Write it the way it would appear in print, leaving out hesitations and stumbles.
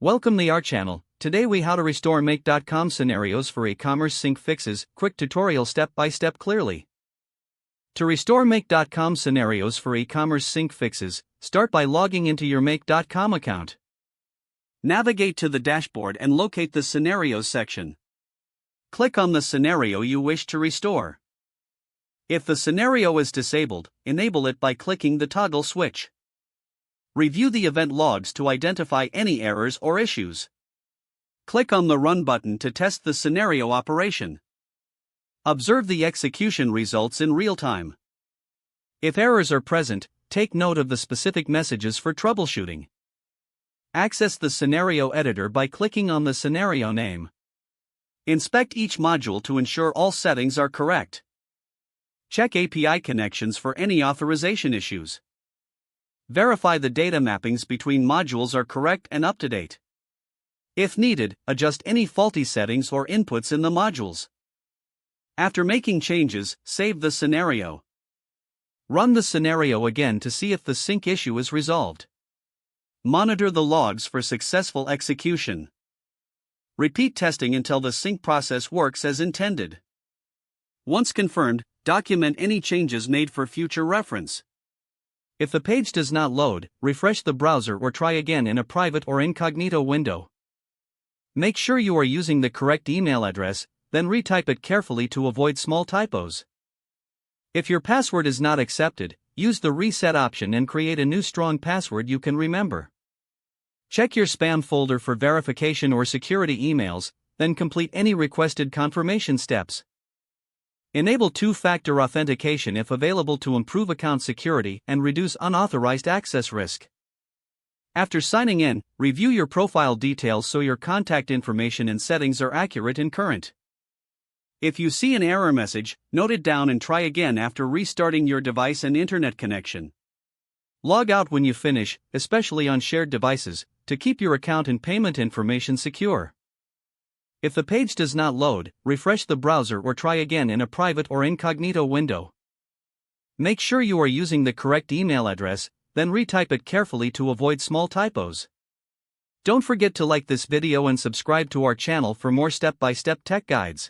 Welcome to our channel. Today we how to restore make.com scenarios for e-commerce sync fixes, quick tutorial step by step clearly. To restore make.com scenarios for e-commerce sync fixes, start by logging into your make.com account. Navigate to the dashboard and locate the scenarios section. Click on the scenario you wish to restore. If the scenario is disabled, enable it by clicking the toggle switch. Review the event logs to identify any errors or issues. Click on the Run button to test the scenario operation. Observe the execution results in real time. If errors are present, take note of the specific messages for troubleshooting. Access the scenario editor by clicking on the scenario name. Inspect each module to ensure all settings are correct. Check API connections for any authorization issues. Verify the data mappings between modules are correct and up to date. If needed, adjust any faulty settings or inputs in the modules. After making changes, save the scenario. Run the scenario again to see if the sync issue is resolved. Monitor the logs for successful execution. Repeat testing until the sync process works as intended. Once confirmed, document any changes made for future reference. If the page does not load, refresh the browser or try again in a private or incognito window. Make sure you are using the correct email address, then retype it carefully to avoid small typos. If your password is not accepted, use the reset option and create a new strong password you can remember. Check your spam folder for verification or security emails, then complete any requested confirmation steps. Enable two-factor authentication if available to improve account security and reduce unauthorized access risk. After signing in, review your profile details so your contact information and settings are accurate and current. If you see an error message, note it down and try again after restarting your device and internet connection. Log out when you finish, especially on shared devices, to keep your account and payment information secure. If the page does not load, refresh the browser or try again in a private or incognito window. Make sure you are using the correct email address, then retype it carefully to avoid small typos. Don't forget to like this video and subscribe to our channel for more step-by-step tech guides.